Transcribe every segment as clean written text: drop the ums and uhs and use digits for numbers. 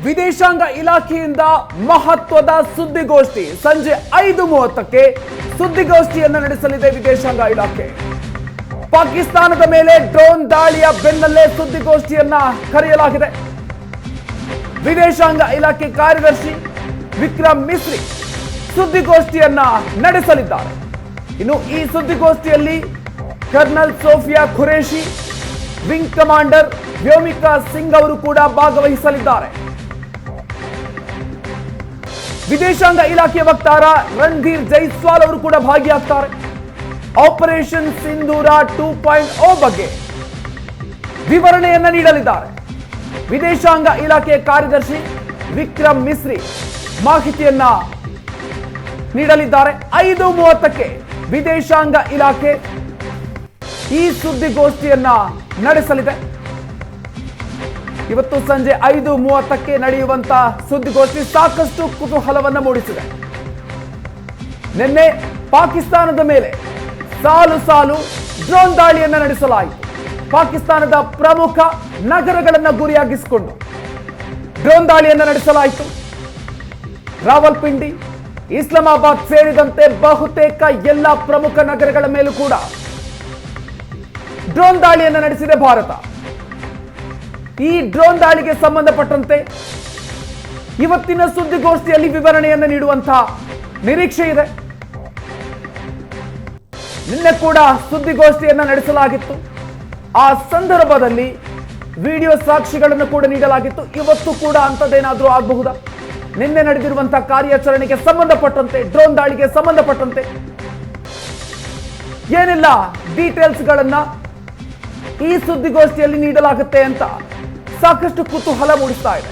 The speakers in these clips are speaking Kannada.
ವಿದೇಶಾಂಗ ಇಲಾಖೆಯಿಂದ ಮಹತ್ವದ ಸುದ್ದಿಗೋಷ್ಠಿ ಸಂಜೆ 5:30ಕ್ಕೆ ಸುದ್ದಿಗೋಷ್ಠಿಯನ್ನು ನಡೆಸಲಿದೆ ವಿದೇಶಾಂಗ ಇಲಾಖೆ. ಪಾಕಿಸ್ತಾನದ ಮೇಲೆ ಡ್ರೋನ್ ದಾಳಿಯ ಬೆನ್ನಲ್ಲೇ ಸುದ್ದಿಗೋಷ್ಠಿಯನ್ನ ಕರೆಯಲಾಗಿದೆ. ವಿದೇಶಾಂಗ ಇಲಾಖೆ ಕಾರ್ಯದರ್ಶಿ ವಿಕ್ರಮ್ ಮಿಸ್ರಿ ಸುದ್ದಿಗೋಷ್ಠಿಯನ್ನ ನಡೆಸಲಿದ್ದಾರೆ. ಇನ್ನು ಈ ಸುದ್ದಿಗೋಷ್ಠಿಯಲ್ಲಿ colonel Sofiya Qureshi, wing commander Vyomika Singh ಅವರು ಕೂಡ ಭಾಗವಹಿಸಲಿದ್ದಾರೆ. ವಿದೇಶಾಂಗ ಇಲಾಖೆ ವಕ್ತಾರ ರಣಧೀರ್ ಜೈಸ್ವಾಲ್ ಅವರು ಕೂಡ ಭಾಗಿಯಾಗ್ತಾರೆ. ಆಪರೇಷನ್ ಸಿಂಧೂರ 2.0 ಬಗ್ಗೆ ವಿವರಣೆಯನ್ನ ನೀಡಲಿದ್ದಾರೆ. ವಿದೇಶಾಂಗ ಇಲಾಖೆ ಕಾರ್ಯದರ್ಶಿ ವಿಕ್ರಮ್ ಮಿಸ್ರಿ ಮಾಹಿತಿಯನ್ನ ನೀಡಲಿದ್ದಾರೆ. 5:30ಕ್ಕೆ ವಿದೇಶಾಂಗ ಇಲಾಖೆ ಈ ಸುದ್ದಿಗೋಷ್ಠಿಯನ್ನ ನಡೆಸಲಿದೆ. ಇವತ್ತು ಸಂಜೆ 5:30ಕ್ಕೆ ನಡೆಯುವಂತಹ ಸುದ್ದಿಗೋಷ್ಠಿ ಸಾಕಷ್ಟು ಕುತೂಹಲವನ್ನು ಮೂಡಿಸಿದೆ. ನಿನ್ನೆ ಪಾಕಿಸ್ತಾನದ ಮೇಲೆ ಸಾಲು ಡ್ರೋನ್ ದಾಳಿಯನ್ನ ನಡೆಸಲಾಯಿತು. ಪಾಕಿಸ್ತಾನದ ಪ್ರಮುಖ ನಗರಗಳನ್ನು ಗುರಿಯಾಗಿಸಿಕೊಂಡು ಡ್ರೋನ್ ದಾಳಿಯನ್ನ ನಡೆಸಲಾಯಿತು. ರಾವಲ್ಪಿಂಡಿ, ಇಸ್ಲಾಮಾಬಾದ್ ಸೇರಿದಂತೆ ಬಹುತೇಕ ಎಲ್ಲ ಪ್ರಮುಖ ನಗರಗಳ ಮೇಲೂ ಕೂಡ ಡ್ರೋನ್ ದಾಳಿಯನ್ನು ನಡೆಸಿದೆ ಭಾರತ. ಈ ಡ್ರೋನ್ ದಾಳಿಗೆ ಸಂಬಂಧಪಟ್ಟಂತೆ ಇವತ್ತಿನ ಸುದ್ದಿಗೋಷ್ಠಿಯಲ್ಲಿ ವಿವರಣೆಯನ್ನು ನೀಡುವಂತಹ ನಿರೀಕ್ಷೆ ಇದೆ. ನಿನ್ನೆ ಕೂಡ ಸುದ್ದಿಗೋಷ್ಠಿಯನ್ನು ನಡೆಸಲಾಗಿತ್ತು. ಆ ಸಂದರ್ಭದಲ್ಲಿ ವಿಡಿಯೋ ಸಾಕ್ಷಿಗಳನ್ನು ಕೂಡ ನೀಡಲಾಗಿತ್ತು. ಇವತ್ತು ಕೂಡ ಅಂಥದ್ದೇನಾದರೂ ಆಗಬಹುದಾ? ನಿನ್ನೆ ನಡೆದಿರುವಂತಹ ಕಾರ್ಯಾಚರಣೆಗೆ ಸಂಬಂಧಪಟ್ಟಂತೆ, ಡ್ರೋನ್ ದಾಳಿಗೆ ಸಂಬಂಧಪಟ್ಟಂತೆ ಏನೆಲ್ಲ ಡೀಟೇಲ್ಸ್ಗಳನ್ನ ಈ ಸುದ್ದಿಗೋಷ್ಠಿಯಲ್ಲಿ ನೀಡಲಾಗುತ್ತೆ ಅಂತ ಸಾಕಷ್ಟು ಕುತೂಹಲ ಮೂಡಿಸ್ತಾ ಇದೆ.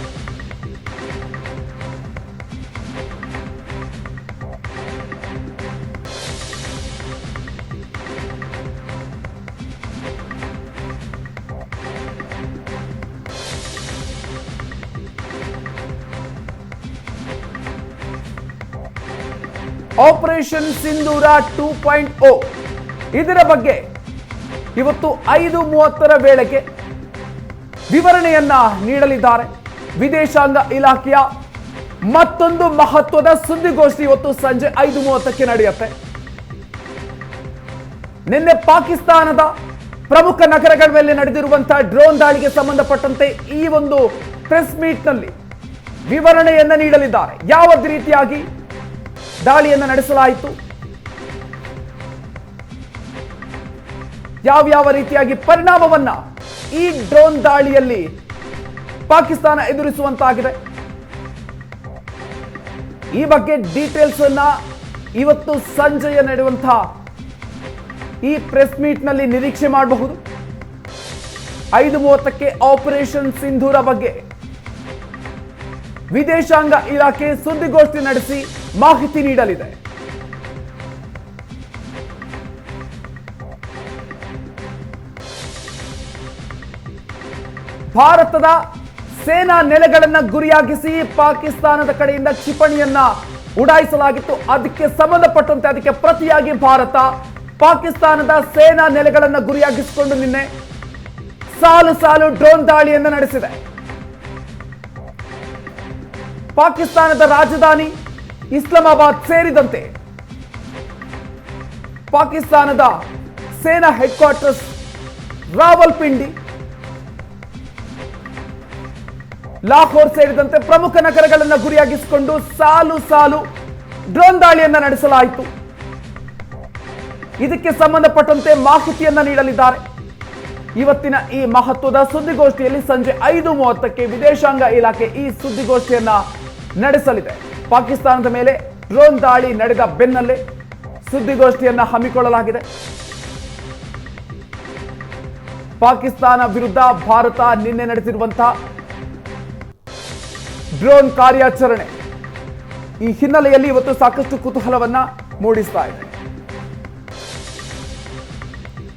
ಆಪರೇಷನ್ ಸಿಂಧೂರ 2.0 ಇದರ ಬಗ್ಗೆ ಇವತ್ತು 5:30 ವೇಳೆಗೆ ವಿವರಣೆಯನ್ನ ನೀಡಲಿದ್ದಾರೆ. ವಿದೇಶಾಂಗ ಇಲಾಖೆಯ ಮತ್ತೊಂದು ಮಹತ್ವದ ಸುದ್ದಿಗೋಷ್ಠಿ ಇವತ್ತು ಸಂಜೆ 5:30ಕ್ಕೆ ನಡೆಯುತ್ತೆ. ನಿನ್ನೆ ಪಾಕಿಸ್ತಾನದ ಪ್ರಮುಖ ನಗರಗಳ ಮೇಲೆ ನಡೆದಿರುವಂತಹ ಡ್ರೋನ್ ದಾಳಿಗೆ ಸಂಬಂಧಪಟ್ಟಂತೆ ಈ ಒಂದು ಪ್ರೆಸ್ ಮೀಟ್ ನಲ್ಲಿ ವಿವರಣೆಯನ್ನ ನೀಡಲಿದ್ದಾರೆ. ಯಾವ ರೀತಿಯಾಗಿ ದಾಳಿಯನ್ನ ನಡೆಸಲಾಯಿತು, ಯಾವ ರೀತಿಯಾಗಿ ಪರಿಣಾಮವನ್ನ ಈ ಡ್ರೋನ್ ದಾಳಿಯಲ್ಲಿ ಪಾಕಿಸ್ತಾನ ಎದುರಿಸುವಂತಾಗಿದೆ, ಈ ಬಗ್ಗೆ ಡೀಟೇಲ್ಸ್ ಅನ್ನ ಇವತ್ತು ಸಂಜೆಯ ನಡೆಯುವಂತಹ ಈ ಪ್ರೆಸ್ ಮೀಟ್ ನಲ್ಲಿ ನಿರೀಕ್ಷೆ ಮಾಡಬಹುದು. 5:30ಕ್ಕೆ ಆಪರೇಷನ್ ಸಿಂಧೂರ ಬಗ್ಗೆ ವಿದೇಶಾಂಗ ಇಲಾಖೆ ಸುದ್ದಿಗೋಷ್ಠಿ ನಡೆಸಿ ಮಾಹಿತಿ ನೀಡಲಿದೆ. ಭಾರತದ ಸೇನಾ ನೆಲೆಗಳನ್ನ ಗುರಿಯಾಗಿಸಿ ಪಾಕಿಸ್ತಾನದ ಕಡೆಯಿಂದ ಕ್ಷಿಪಣಿಯನ್ನ ಉಡಾಯಿಸಲಾಗಿತ್ತು. ಅದಕ್ಕೆ ಸಂಬಂಧಪಟ್ಟಂತೆ ಅದಕ್ಕೆ ಪ್ರತಿಯಾಗಿ ಭಾರತ ಪಾಕಿಸ್ತಾನದ ಸೇನಾ ನೆಲೆಗಳನ್ನ ಗುರಿಯಾಗಿಸಿಕೊಂಡು ನಿನ್ನೆ ಸಾಲು ಡ್ರೋನ್ ದಾಳಿಯನ್ನು ನಡೆಸಿದೆ. ಪಾಕಿಸ್ತಾನದ ರಾಜಧಾನಿ ಇಸ್ಲಾಮಾಬಾದ್ ಸೇರಿದಂತೆ ಪಾಕಿಸ್ತಾನದ ಸೇನಾ ಹೆಡ್ ಕ್ವಾರ್ಟರ್ಸ್ ರಾವಲ್ಪಿಂಡಿ, ಲಾಹೋರ್ ಸೇರಿದಂತೆ ಪ್ರಮುಖ ನಗರಗಳನ್ನು ಗುರಿಯಾಗಿಸಿಕೊಂಡು ಸಾಲು ಡ್ರೋನ್ ದಾಳಿಯನ್ನ ನಡೆಸಲಾಯಿತು. ಇದಕ್ಕೆ ಸಂಬಂಧಪಟ್ಟಂತೆ ಮಾಹಿತಿಯನ್ನ ನೀಡಲಿದ್ದಾರೆ. ಇವತ್ತಿನ ಈ ಮಹತ್ವದ ಸುದ್ದಿಗೋಷ್ಠಿಯಲ್ಲಿ ಸಂಜೆ 5:30ಕ್ಕೆ ವಿದೇಶಾಂಗ ಇಲಾಖೆ ಈ ಸುದ್ದಿಗೋಷ್ಠಿಯನ್ನ ನಡೆಸಲಿದೆ. ಪಾಕಿಸ್ತಾನದ ಮೇಲೆ ಡ್ರೋನ್ ದಾಳಿ ನಡೆದ ಬೆನ್ನಲ್ಲೇ ಸುದ್ದಿಗೋಷ್ಠಿಯನ್ನ ಹಮ್ಮಿಕೊಳ್ಳಲಾಗಿದೆ. ಪಾಕಿಸ್ತಾನ ವಿರುದ್ಧ ಭಾರತ ನಿನ್ನೆ ನಡೆಸಿರುವಂತಹ ಡ್ರೋನ್ ಕಾರ್ಯಾಚರಣೆ ಈ ಹಿನ್ನೆಲೆಯಲ್ಲಿ ಇವತ್ತು ಸಾಕಷ್ಟು ಕುತೂಹಲವನ್ನ ಮೂಡಿಸ್ತಾ ಇದೆ.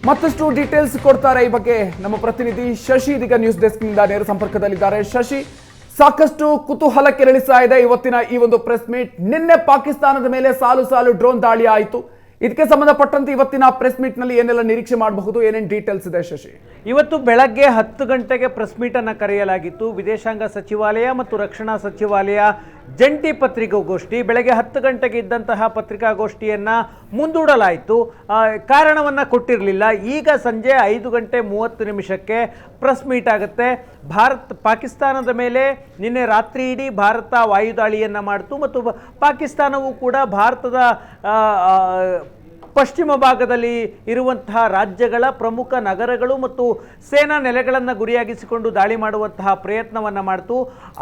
ಮತ್ತಷ್ಟು ಡೀಟೇಲ್ಸ್ ಕೊಡ್ತಾರೆ ಈ ಬಗ್ಗೆ ನಮ್ಮ ಪ್ರತಿನಿಧಿ ಶಶಿ ಇದೀಗ ನ್ಯೂಸ್ ಡೆಸ್ಕ್ ನಿಂದ ನೇರ ಸಂಪರ್ಕದಲ್ಲಿದ್ದಾರೆ. ಶಶಿ, ಸಾಕಷ್ಟು ಕುತೂಹಲ ಕೆರಳಿಸ್ತಾ ಇದೆ ಇವತ್ತಿನ ಈ ಒಂದು ಪ್ರೆಸ್ ಮೀಟ್. ನಿನ್ನೆ ಪಾಕಿಸ್ತಾನದ ಮೇಲೆ ಸಾಲು ಡ್ರೋನ್ ದಾಳಿ ಆಯಿತು. ಇದಕ್ಕೆ ಸಂಬಂಧಪಟ್ಟಂತೆ ಇವತ್ತಿನ ಪ್ರೆಸ್ ಮೀಟ್ ನಲ್ಲಿ ಏನೆಲ್ಲ ನಿರೀಕ್ಷೆ ಮಾಡಬಹುದು, ಏನೇನು ಡೀಟೇಲ್ಸ್ ಇದೆ ಶಶಿ? ಇವತ್ತು ಬೆಳಗ್ಗೆ 10 ಗಂಟೆಗೆ ಪ್ರೆಸ್ ಮೀಟ್ ಅನ್ನು ಕರೆಯಲಾಗಿತ್ತು. ವಿದೇಶಾಂಗ ಸಚಿವಾಲಯ ಮತ್ತು ರಕ್ಷಣಾ ಸಚಿವಾಲಯ ಜಂಟಿ ಪತ್ರಿಕಾಗೋಷ್ಠಿ. ಬೆಳಗ್ಗೆ 10 ಗಂಟೆಗೆ ಇದ್ದಂತಹ ಪತ್ರಿಕಾಗೋಷ್ಠಿಯನ್ನು ಮುಂದೂಡಲಾಯಿತು. ಕಾರಣವನ್ನು ಕೊಟ್ಟಿರಲಿಲ್ಲ. ಈಗ ಸಂಜೆ 5:30 ಪ್ರೆಸ್ ಮೀಟ್ ಆಗುತ್ತೆ. ಪಾಕಿಸ್ತಾನದ ಮೇಲೆ ನಿನ್ನೆ ರಾತ್ರಿ ಇಡೀ ಭಾರತ ವಾಯುದಾಳಿಯನ್ನು ಮಾಡಿತು ಮತ್ತು ಪಾಕಿಸ್ತಾನವು ಕೂಡ ಭಾರತದ ಪಶ್ಚಿಮ ಭಾಗದಲ್ಲಿ ಇರುವಂತಹ ರಾಜ್ಯಗಳ ಪ್ರಮುಖ ನಗರಗಳು ಮತ್ತು ಸೇನಾ ನೆಲೆಗಳನ್ನು ಗುರಿಯಾಗಿಸಿಕೊಂಡು ದಾಳಿ ಮಾಡುವಂತಹ ಪ್ರಯತ್ನವನ್ನು ಮಾಡಿತು.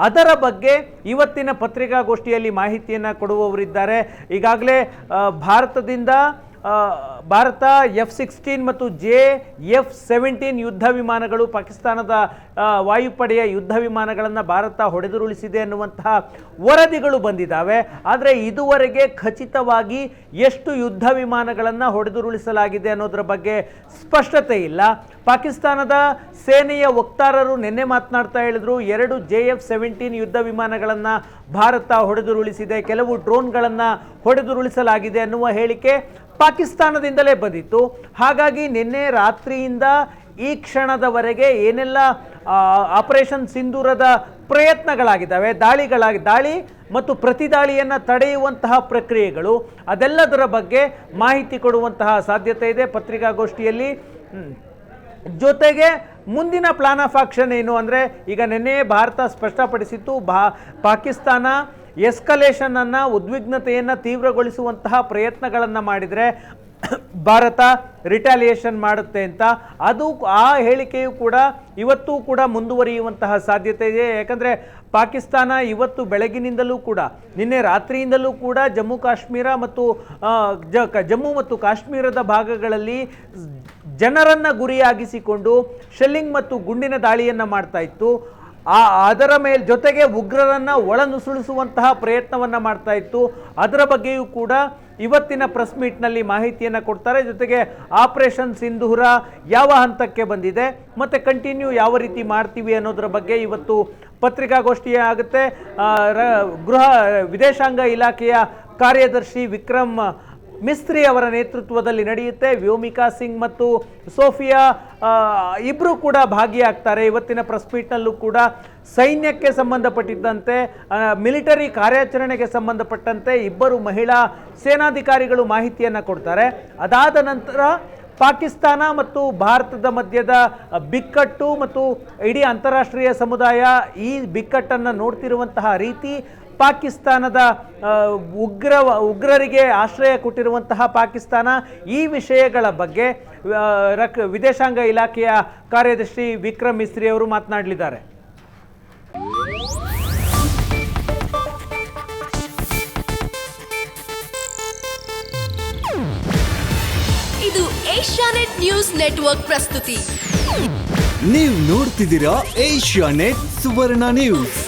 ಅದರ ಬಗ್ಗೆ ಇವತ್ತಿನ ಪತ್ರಿಕಾಗೋಷ್ಠಿಯಲ್ಲಿ ಮಾಹಿತಿಯನ್ನು ಕೊಡುವವರಿದ್ದಾರೆ. ಈಗಾಗಲೇ ಭಾರತ F-16 ಮತ್ತು JF-17 ಯುದ್ಧ ವಿಮಾನಗಳು, ಪಾಕಿಸ್ತಾನದ ವಾಯುಪಡೆಯ ಯುದ್ಧ ವಿಮಾನಗಳನ್ನು ಭಾರತ ಹೊಡೆದುರುಳಿಸಿದೆ ಅನ್ನುವಂತಹ ವರದಿಗಳು ಬಂದಿದ್ದಾವೆ. ಆದರೆ ಇದುವರೆಗೆ ಖಚಿತವಾಗಿ ಎಷ್ಟು ಯುದ್ಧ ವಿಮಾನಗಳನ್ನು ಹೊಡೆದುರುಳಿಸಲಾಗಿದೆ ಅನ್ನೋದರ ಬಗ್ಗೆ ಸ್ಪಷ್ಟತೆ ಇಲ್ಲ. ಪಾಕಿಸ್ತಾನದ ಸೇನೆಯ ವಕ್ತಾರರು ನಿನ್ನೆ ಮಾತನಾಡ್ತಾ ಹೇಳಿದ್ರು, 2 JF-17 ಯುದ್ಧ ವಿಮಾನಗಳನ್ನು ಭಾರತ ಹೊಡೆದುರುಳಿಸಿದೆ, ಕೆಲವು ಡ್ರೋನ್ಗಳನ್ನು ಹೊಡೆದುರುಳಿಸಲಾಗಿದೆ ಅನ್ನುವ ಹೇಳಿಕೆ ಪಾಕಿಸ್ತಾನದಿಂದಲೇ ಬಂದಿತ್ತು. ಹಾಗಾಗಿ ನಿನ್ನೆ ರಾತ್ರಿಯಿಂದ ಈ ಕ್ಷಣದವರೆಗೆ ಏನೆಲ್ಲ ಆಪರೇಷನ್ ಸಿಂಧೂರದ ಪ್ರಯತ್ನಗಳಾಗಿದ್ದಾವೆ, ದಾಳಿ ಮತ್ತು ಪ್ರತಿದಾಳಿಯನ್ನು ತಡೆಯುವಂತಹ ಪ್ರಕ್ರಿಯೆಗಳು, ಅದೆಲ್ಲದರ ಬಗ್ಗೆ ಮಾಹಿತಿ ಕೊಡುವಂತಹ ಸಾಧ್ಯತೆ ಇದೆ ಪತ್ರಿಕಾಗೋಷ್ಠಿಯಲ್ಲಿ. ಜೊತೆಗೆ ಮುಂದಿನ ಪ್ಲಾನ್ ಆಫ್ ಆಕ್ಷನ್ ಏನು ಅಂದರೆ, ಈಗ ನಿನ್ನೆ ಭಾರತ ಸ್ಪಷ್ಟಪಡಿಸಿತ್ತು, ಪಾಕಿಸ್ತಾನ ಎಸ್ಕಲೇಷನನ್ನು, ಉದ್ವಿಗ್ನತೆಯನ್ನು ತೀವ್ರಗೊಳಿಸುವಂತಹ ಪ್ರಯತ್ನಗಳನ್ನು ಮಾಡಿದರೆ ಭಾರತ ರಿಟಾಲಿಯೇಷನ್ ಮಾಡುತ್ತೆ ಅಂತ. ಆ ಹೇಳಿಕೆಯು ಕೂಡ ಇವತ್ತೂ ಕೂಡ ಮುಂದುವರಿಯುವಂತಹ ಸಾಧ್ಯತೆ ಇದೆ. ಯಾಕಂದರೆ ಪಾಕಿಸ್ತಾನ ಇವತ್ತು ಬೆಳಗಿನಿಂದಲೂ ಕೂಡ, ನಿನ್ನೆ ರಾತ್ರಿಯಿಂದಲೂ ಕೂಡ ಜಮ್ಮು ಮತ್ತು ಕಾಶ್ಮೀರದ ಭಾಗಗಳಲ್ಲಿ ಜನರನ್ನು ಗುರಿಯಾಗಿಸಿಕೊಂಡು ಶೆಲ್ಲಿಂಗ್ ಮತ್ತು ಗುಂಡಿನ ದಾಳಿಯನ್ನು ಮಾಡ್ತಾ ಇತ್ತು. ಅದರ ಜೊತೆಗೆ ಉಗ್ರರನ್ನು ಒಳನುಸುಳಿಸುವಂತಹ ಪ್ರಯತ್ನವನ್ನು ಮಾಡ್ತಾ ಇತ್ತು. ಅದರ ಬಗ್ಗೆಯೂ ಕೂಡ ಇವತ್ತಿನ ಪ್ರೆಸ್ ಮೀಟ್ನಲ್ಲಿ ಮಾಹಿತಿಯನ್ನು ಕೊಡ್ತಾರೆ. ಜೊತೆಗೆ ಆಪರೇಷನ್ ಸಿಂಧೂರ ಯಾವ ಹಂತಕ್ಕೆ ಬಂದಿದೆ ಮತ್ತು ಕಂಟಿನ್ಯೂ ಯಾವ ರೀತಿ ಮಾಡ್ತೀವಿ ಅನ್ನೋದರ ಬಗ್ಗೆ ಇವತ್ತು ಪತ್ರಿಕಾಗೋಷ್ಠಿ ಆಗುತ್ತೆ. ವಿದೇಶಾಂಗ ಇಲಾಖೆಯ ಕಾರ್ಯದರ್ಶಿ ವಿಕ್ರಮ್ ಮಿಸ್ತ್ರಿ ಅವರ ನೇತೃತ್ವದಲ್ಲಿ ನಡೆಯುತ್ತೆ. ವ್ಯೋಮಿಕಾ ಸಿಂಗ್ ಮತ್ತು ಸೋಫಿಯಾ ಇಬ್ಬರು ಕೂಡ ಭಾಗಿಯಾಗ್ತಾರೆ. ಇವತ್ತಿನ ಪ್ರೆಸ್ ಮೀಟ್ನಲ್ಲೂ ಕೂಡ ಸೈನ್ಯಕ್ಕೆ ಸಂಬಂಧಪಟ್ಟಿದ್ದಂತೆ, ಮಿಲಿಟರಿ ಕಾರ್ಯಾಚರಣೆಗೆ ಸಂಬಂಧಪಟ್ಟಂತೆ ಇಬ್ಬರು ಮಹಿಳಾ ಸೇನಾಧಿಕಾರಿಗಳು ಮಾಹಿತಿಯನ್ನು ಕೊಡ್ತಾರೆ. ಅದಾದ ನಂತರ ಪಾಕಿಸ್ತಾನ ಮತ್ತು ಭಾರತದ ಮಧ್ಯದ ಬಿಕ್ಕಟ್ಟು ಮತ್ತು ಇಡೀ ಅಂತಾರಾಷ್ಟ್ರೀಯ ಸಮುದಾಯ ಈ ಬಿಕ್ಕಟ್ಟನ್ನು ನೋಡ್ತಿರುವಂತಹ ರೀತಿ, ಪಾಕಿಸ್ತಾನದ ಉಗ್ರರಿಗೆ ಆಶ್ರಯ ಕೊಟ್ಟಿರುವಂತಹ ಪಾಕಿಸ್ತಾನ, ಈ ವಿಷಯಗಳ ಬಗ್ಗೆ ವಿದೇಶಾಂಗ ಇಲಾಖೆಯ ಕಾರ್ಯದರ್ಶಿ ವಿಕ್ರಮ್ ಮಿಸ್ತ್ರಿ ಅವರು ಮಾತನಾಡಲಿದ್ದಾರೆ. ಇದು ಏಷ್ಯಾನೆಟ್ ನ್ಯೂಸ್ ನೆಟ್ವರ್ಕ್ ಪ್ರಸ್ತುತಿ. ನೀವು ನೋಡ್ತಿದ್ದೀರಾ ಏಷ್ಯಾನೆಟ್ ಸುವರ್ಣ ನ್ಯೂಸ್.